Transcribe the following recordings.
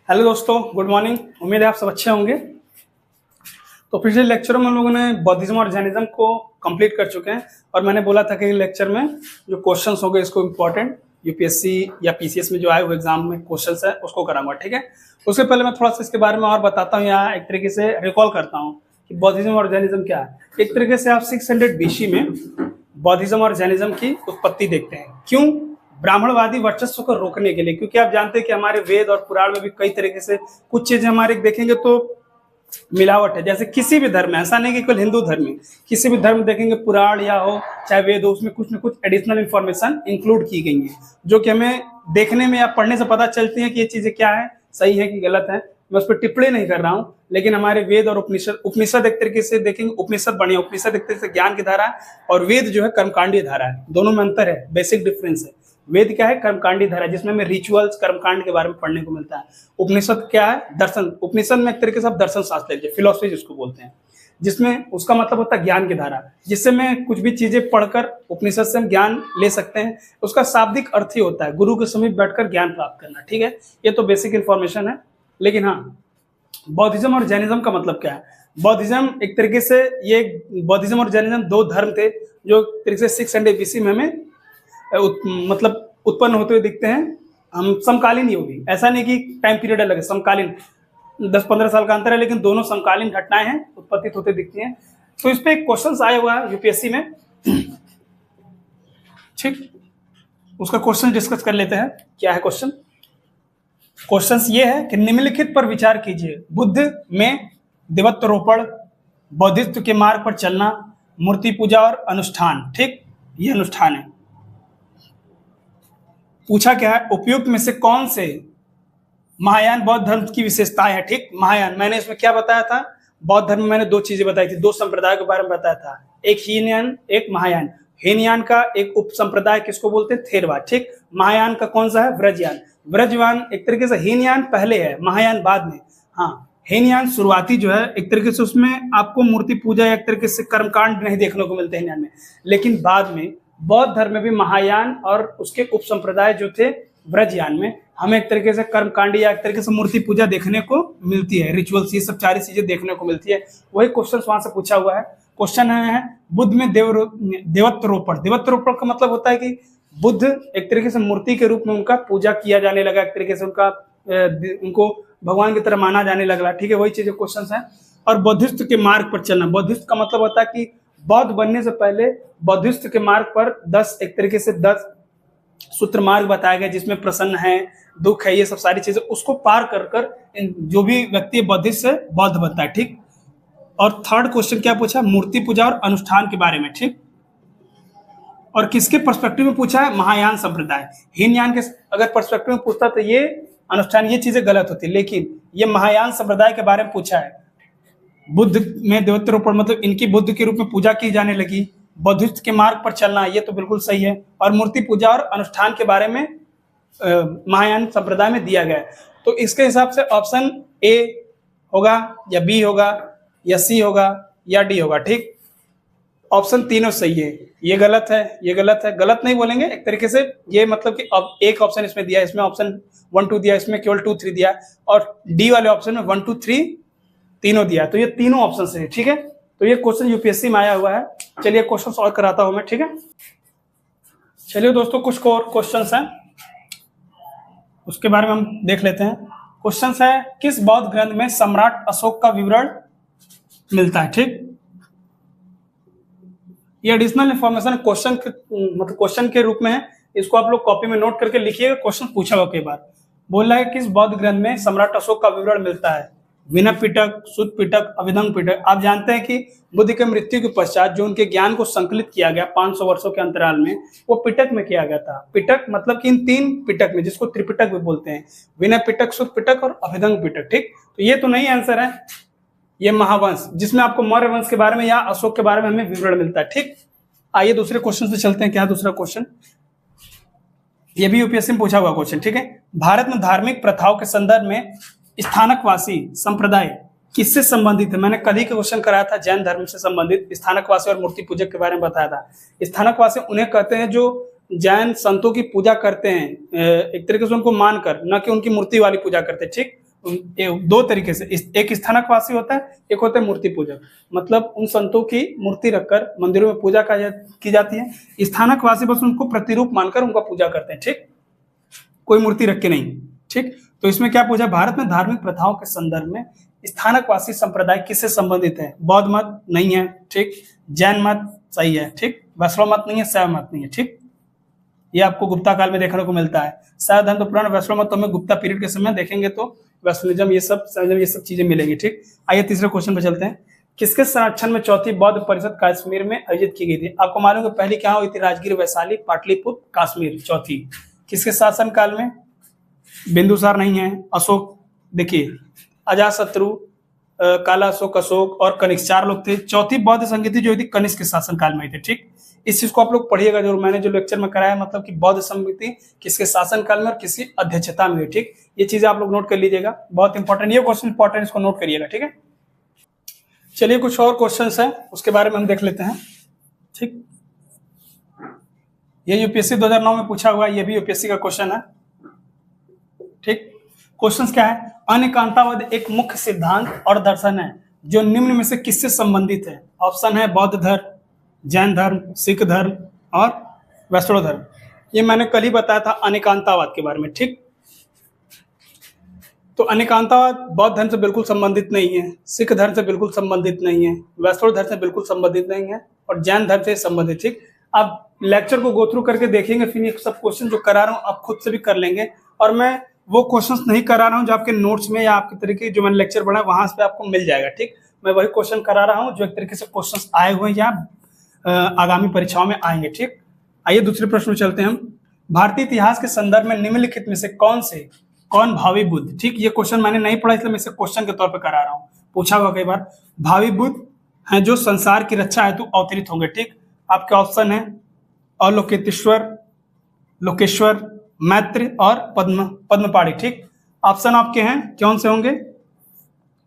Hello दोस्तों, good morning. उम्मीद है आप सब अच्छे होंगे। तो पिछले लेक्चरों में हम लोगों ने बौद्धिज्म और जैनिज्म को कंप्लीट कर चुके हैं और मैंने बोला था कि लेक्चर में जो क्वेश्चंस होंगे इसको इम्पोर्टेंट यूपीएससी या पीसीएस में जो आए हुए एग्जाम में क्वेश्चंस है उसको कराऊंगा, ठीक है। उससे पहले मैं थोड़ा सा इसके बारे में और बताता हूँ या एक तरीके से रिकॉल करता हूँ कि बौद्धिज्म और जैनिज्म क्या है। एक तरीके से आप 600 बीसी में बौद्धिज्म और जैनिज्म की उत्पत्ति देखते हैं। क्यों? ब्राह्मणवादी वर्चस्व को रोकने के लिए, क्योंकि आप जानते हैं कि हमारे वेद और पुराण में भी कई तरीके से कुछ चीजें हमारे देखेंगे तो मिलावट है। जैसे किसी भी धर्म में, ऐसा नहीं कि केवल हिंदू धर्म में, किसी भी धर्म देखेंगे पुराण या हो चाहे वेद हो, उसमें कुछ न कुछ एडिशनल इंफॉर्मेशन इंक्लूड की गई है जो कि हमें देखने में या पढ़ने से पता चलती है कि ये चीजें क्या है, सही है कि गलत है। मैं उस पर टिप्पणी नहीं कर रहा हूँ, लेकिन हमारे वेद और उपनिषद एक तरीके से देखेंगे, उपनिषद बढ़िया, उपनिषद एक तरीके से ज्ञान की धारा है और वेद जो है कर्मकांडीय धारा है। दोनों में अंतर है, बेसिक डिफरेंस है। वेद क्या है? कर्मकांडी धारा, जिसमें हमें रिचुअल्स कर्मकांड के बारे में पढ़ने को मिलता है। उपनिषद क्या है? दर्शन। उपनिषद में एक तरीके से आप दर्शन शास्त्र लीजिए, फिलोसफी जिसको बोलते हैं, जिसमें उसका मतलब होता है ज्ञान की धारा, जिससे मैं कुछ भी चीजें पढ़कर उपनिषद से हम ज्ञान ले सकते हैं। उसका शाब्दिक अर्थ ही होता है गुरु के समीप बैठकर ज्ञान प्राप्त करना, ठीक है। ये तो बेसिक इंफॉर्मेशन है। लेकिन हाँ, बौद्धिज्म और जैनिज्म का मतलब क्या है? बौद्धिज्म एक तरीके से, ये बौद्धिज्म और जैनिज्म दो धर्म थे जो एक तरीके से 600 बीसी में हमें मतलब उत्पन्न होते हुए दिखते हैं। हम समकालीन ही होगी, ऐसा नहीं कि टाइम पीरियड अलग है, समकालीन 10-15 साल का अंतर है, लेकिन दोनों समकालीन घटनाएं हैं, उत्पत्ति होते दिखती हैं। तो इस पे क्वेश्चन आया हुआ है यूपीएससी में, ठीक। उसका क्वेश्चन डिस्कस कर लेते हैं। क्या है क्वेश्चन? क्वेश्चन ये है कि निम्नलिखित पर विचार कीजिए। बुद्ध में देवत्वरोपण, बौद्धित्व के मार्ग पर चलना, मूर्ति पूजा और अनुष्ठान, ठीक। ये अनुष्ठान है। पूछा क्या है? उपयुक्त में से कौन से महायान बौद्ध धर्म की विशेषताएं है, ठीक। महायान, मैंने इसमें क्या बताया था? बौद्ध धर्म में मैंने दो चीजें बताई थी, दो संप्रदाय के बारे में बताया था, एक हीनयान एक महायान। हीनयान का एक उप संप्रदाय किसको बोलते हैं? थेरवाद, ठीक। महायान का कौन सा है? व्रजयान। व्रजयान एक तरीके से, हीनयान पहले है, महायान बाद में। हाँ, हीनयान शुरुआती जो है एक तरीके से, उसमें आपको मूर्ति पूजा या एक तरीके से कर्मकांड नहीं देखने को मिलते हीनयान में। लेकिन बाद में बौद्ध धर्म में भी महायान और उसके उप संप्रदाय जो थे व्रजयान में, हमें एक तरीके से कर्मकांडी या एक तरीके से मूर्ति पूजा देखने को मिलती है, रिचुअल्स, ये सब सारी चीजें देखने को मिलती है। वही क्वेश्चन वहां से पूछा हुआ है। क्वेश्चन है बुद्ध में देवत्वरोपण। देवत्वरोपण का मतलब होता है कि बुद्ध एक तरीके से मूर्ति के रूप में उनका पूजा किया जाने लगा, एक तरीके से उनको भगवान की तरह माना जाने लगा, ठीक है। वही चीजें क्वेश्चन है। और बौद्धित्व के मार्ग पर चलना, बौद्धित्व का मतलब होता है कि बौद्ध बनने से पहले बौद्धित्व के मार्ग पर 10 एक तरीके से 10 सूत्र मार्ग बताया गया, जिसमें प्रसन्न है, दुख है, ये सब सारी चीजें, उसको पार कर कर जो भी व्यक्ति बौद्धिस्ट से बौद्ध बनता है, ठीक। और थर्ड क्वेश्चन क्या पूछा? मूर्ति पूजा और अनुष्ठान के बारे में, ठीक। और किसके पर्सपेक्टिव में पूछा है? महायान संप्रदाय। हीनयान के अगर पर्सपेक्टिव में पूछता तो ये अनुष्ठान, ये चीजें गलत होती, लेकिन ये महायान संप्रदाय के बारे में पूछा है। बुद्ध में देवत्वरोपण मतलब इनकी बुद्ध के रूप में पूजा की जाने लगी, बौद्धिस्ट के मार्ग पर चलना, ये तो बिल्कुल सही है। और मूर्ति पूजा और अनुष्ठान के बारे में महायान संप्रदाय में दिया गया है। तो इसके हिसाब से ऑप्शन ए होगा या बी होगा या सी होगा या डी होगा, ठीक। ऑप्शन तीनों सही है। ये गलत है, ये गलत है, गलत नहीं बोलेंगे एक तरीके से, ये मतलब कि अब एक ऑप्शन इसमें दिया, इसमें ऑप्शन 1 2 दिया, इसमें केवल 2 3 दिया, और डी वाले ऑप्शन में 1 2 3 तीनों दिया, तो ये तीनों ऑप्शन से है, ठीक है। तो ये क्वेश्चन यूपीएससी में आया हुआ है। चलिए क्वेश्चन सॉल्व कराता हूं मैं, ठीक है। चलिए दोस्तों, कुछ और क्वेश्चंस हैं, उसके बारे में हम देख लेते हैं। क्वेश्चंस है, किस बौद्ध ग्रंथ में सम्राट अशोक का विवरण मिलता है, ठीक। ये एडिशनल इंफॉर्मेशन क्वेश्चन मतलब क्वेश्चन के रूप में है, इसको आप लोग कॉपी में नोट करके लिखिएगा, क्वेश्चन पूछा हुआ कई बार। बोल रहा है किस बौद्ध ग्रंथ में सम्राट अशोक का विवरण मिलता है? विनय पिटक, सुत पिटक, अभिधम्म पिटक। आप जानते हैं कि बुद्ध के मृत्यु के पश्चात जो उनके ज्ञान को संकलित किया गया 500 वर्षों के अंतराल में, वो पिटक में किया गया था। पिटक मतलब कि इन 3 पिटक में, जिसको त्रिपिटक भी बोलते हैं, विनय पिटक, सुत पिटक और अभिधम्म पिटक, ठीक। तो ये तो नहीं आंसर है, ये महावंश, जिसमें आपको मौर्य वंश के बारे में या अशोक के बारे में हमें विवरण मिलता है, ठीक। आइए दूसरे क्वेश्चन से चलते हैं। क्या दूसरा क्वेश्चन? ये भी यूपीएससी में पूछा हुआ क्वेश्चन, ठीक है। भारत में धार्मिक प्रथाओं के संदर्भ में स्थानकवासी संप्रदाय किससे संबंधित है? मैंने कल ही क्वेश्चन कराया था, जैन धर्म से संबंधित स्थानकवासी और मूर्ति पूजक के बारे में बताया था। स्थानकवासी उन्हें कहते हैं जो जैन संतों की पूजा करते हैं, एक तरीके से उनको मानकर, न कि उनकी मूर्ति वाली पूजा करते हैं, ठीक। दो तरीके से, एक स्थानकवासी होता है, एक होता है मूर्ति पूजक। मतलब उन संतों की मूर्ति रखकर मंदिरों में पूजा की जाती है। स्थानकवासी बस उनको प्रतिरूप मानकर उनका पूजा करते हैं, ठीक, कोई मूर्ति रख के नहीं, ठीक। तो इसमें क्या पूछा, भारत में धार्मिक प्रथाओं के संदर्भ में स्थानकवासी संप्रदाय किससे संबंधित है? बौद्ध मत नहीं है, ठीक, जैन मत सही है, ठीक, वैष्णव मत नहीं है, शैव मत नहीं है, ठीक। ये आपको गुप्ता काल में देखने को मिलता है। शैव धर्म तो पुराना, वैष्णव मत तो हमें गुप्ता पीरियड के समय देखेंगे तो वैष्णविज्म ये सब चीजें मिलेंगी, ठीक। आइए तीसरे क्वेश्चन पे चलते हैं। किसके संरक्षण में चौथी बौद्ध परिषद कश्मीर में आयोजित की गई थी? आपको मालूम है पहली क्या हुई थी? राजगीर, वैशाली, पाटलिपुत्र, कश्मीर। चौथी किसके शासन काल में? बिंदुसार नहीं है, अशोक, देखिए अजातशत्रु, काला अशोक और कनिष्क, 4 लोग थे। चौथी बौद्ध संगति जो थी कनिष्क के शासन काल में थे, ठीक। इस चीज को आप लोग पढ़िएगा जरूर, मैंने जो लेक्चर में कराया, मतलब कि बौद्ध संगति किसके शासन काल में और किसकी अध्यक्षता में हुई, ठीक। ये चीजें आप लोग नोट कर लीजिएगा, बहुत इंपॉर्टेंट, ये क्वेश्चन इंपॉर्टेंट, इसको नोट करिएगा, ठीक है। चलिए कुछ और क्वेश्चंस हैं उसके बारे में हम देख लेते हैं, ठीक। ये यूपीएससी 2009 में पूछा हुआ, ये भी यूपीएससी का क्वेश्चन है, ठीक। क्वेश्चन क्या है? अनिकांतावाद एक मुख्य सिद्धांत और दर्शन है जो निम्न में से किससे संबंधित है? ऑप्शन है बौद्ध धर्म, जैन धर्म, सिख धर्म और वैष्णव धर्म। ये मैंने कल ही बताया था अनिकांतावाद के बारे में, ठीक। तो अनिकांतावाद बौद्ध धर्म से बिल्कुल संबंधित नहीं है, सिख धर्म से बिल्कुल संबंधित नहीं है, वैष्णव धर्म से बिल्कुल संबंधित नहीं है और जैन धर्म से संबंधित, ठीक। आप लेक्चर को गो थ्रू करके देखेंगे, फिर ये सब क्वेश्चन जो करा रहा हूँ आप खुद से भी कर लेंगे। और मैं वो क्वेश्चंस नहीं करा रहा हूँ जो आपके नोट्स में या आपके तरीके जो मैंने लेक्चर पढ़ा है वहां से आपको मिल जाएगा, ठीक। मैं वही क्वेश्चन करा रहा हूँ जो एक तरीके से क्वेश्चंस आए हुए हैं या आगामी परीक्षाओं में आएंगे, ठीक। आइए दूसरे प्रश्न में चलते हैं हम। भारतीय इतिहास के संदर्भ में निम्नलिखित में से कौन भावी बुद्ध, ठीक। ये क्वेश्चन मैंने नहीं पढ़ा इसलिए मैं इसे क्वेश्चन के तौर पर करा रहा हूँ, पूछा हुआ कई बार। भावी बुद्ध हैं जो संसार की रक्षा हेतु अवतरित होंगे, ठीक। आपके ऑप्शन है अवलोकितेश्वर, लोकेश्वर, मैत्र और पद्मपाणि, ठीक। ऑप्शन आपके हैं कौन से होंगे?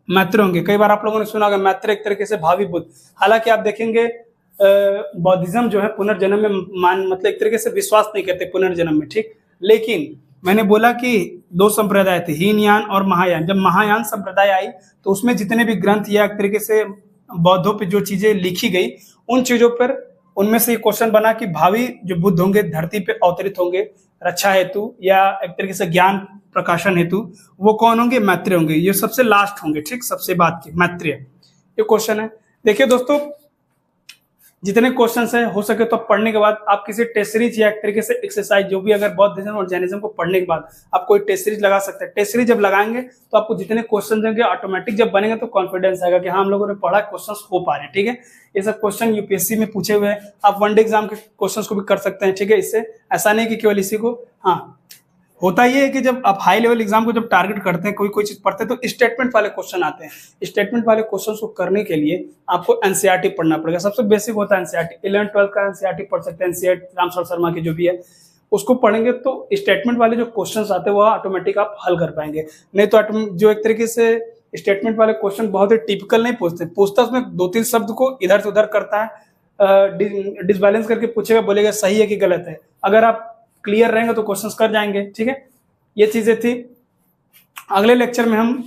मैत्र होंगे। कई बार आप लोगों ने सुना होगा मैत्र एक तरीके से भावी बुद्ध। हालांकि आप देखेंगे बौद्धिज्म जो है पुनर्जन्म में मतलब एक तरीके से विश्वास नहीं करते पुनर्जन्म में, ठीक। लेकिन मैंने बोला कि 2 संप्रदाय थे, हीनयान और महायान। जब महायान संप्रदाय आई तो उसमें जितने भी ग्रंथ या एक तरीके से बौद्धों पे जो चीजें लिखी गई उन चीजों पर उनमें से क्वेश्चन बना कि भावी जो बुद्ध होंगे धरती पे अवतरित होंगे रक्षा हेतु या एक तरीके से ज्ञान प्रकाशन हेतु, वो कौन होंगे? मैत्रेय होंगे। ये सबसे लास्ट होंगे, ठीक, सबसे बाद के मैत्रेय। ये क्वेश्चन है। देखिए दोस्तों, जितने क्वेश्चंस है हो सके तो पढ़ने के बाद आप किसी टेस्ट सीरीज या एक तरीके से एक्सरसाइज जो भी अगर बौद्धिज्म और जैनिज्म को पढ़ने के बाद आप कोई टेस्ट सीरीज लगा सकते हैं। टेस्ट सीरीज जब लगाएंगे तो आपको जितने क्वेश्चन होंगे ऑटोमेटिक जब बनेंगे तो कॉन्फिडेंस आएगा कि हाँ हम लोगों ने पढ़ा, क्वेश्चन हो पा रहे हैं, ठीक है। ये सब क्वेश्चन यूपीएससी में पूछे हुए हैं, आप वनडे एग्जाम के क्वेश्चन को भी कर सकते हैं, ठीक है। इससे ऐसा नहीं कि केवल इसी को, हाँ होता ये है कि जब आप हाई लेवल एग्जाम को जब टारगेट करते हैं कोई चीज पढ़ते हैं तो स्टेटमेंट वाले क्वेश्चन आते हैं। स्टेटमेंट वाले क्वेश्चन को करने के लिए आपको एनसीईआरटी पढ़ना पड़ेगा। सबसे बेसिक होता है एनसीईआरटी, 11-12 का एनसीईआरटी पढ़ सकते हैं, एनसीईआरटी रामस्वरूप शर्मा की जो भी है उसको पढ़ेंगे तो स्टेटमेंट वाले जो क्वेश्चन आते हैं वो ऑटोमेटिक आप हल कर पाएंगे। नहीं तो जो एक तरीके से स्टेटमेंट वाले क्वेश्चन बहुत ही टिपिकल नहीं पूछता उसमें 2-3 शब्द को इधर से उधर करता है, डिसबैलेंस करके पूछेगा, बोलेगा सही है कि गलत है। अगर आप क्लियर रहेंगे तो क्वेश्चंस कर जाएंगे, ठीक है। ये चीजें थी। अगले लेक्चर में हम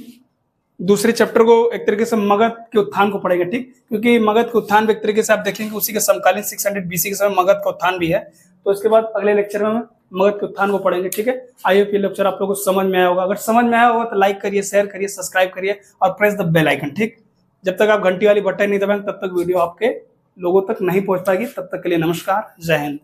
दूसरे चैप्टर को एक तरीके से मगध के उत्थान को पढ़ेंगे, ठीक, क्योंकि मगध के उत्थान एक तरीके से आप देखेंगे उसी के समकालीन 600 BC के समय मगध का उत्थान भी है। तो इसके बाद अगले लेक्चर में हम मगध के उत्थान को पढ़ेंगे, ठीक है। आई होप ये लेक्चर आप लोगों को समझ में आया होगा। अगर समझ में आया होगा तो लाइक करिए, शेयर करिए, सब्सक्राइब करिए और प्रेस द बेल आइकन, ठीक। जब तक आप घंटी वाली बटन नहीं दबाएंगे तब तक वीडियो आपके लोगों तक नहीं पहुंच पाएगी। तब तक के लिए नमस्कार, जय हिंद।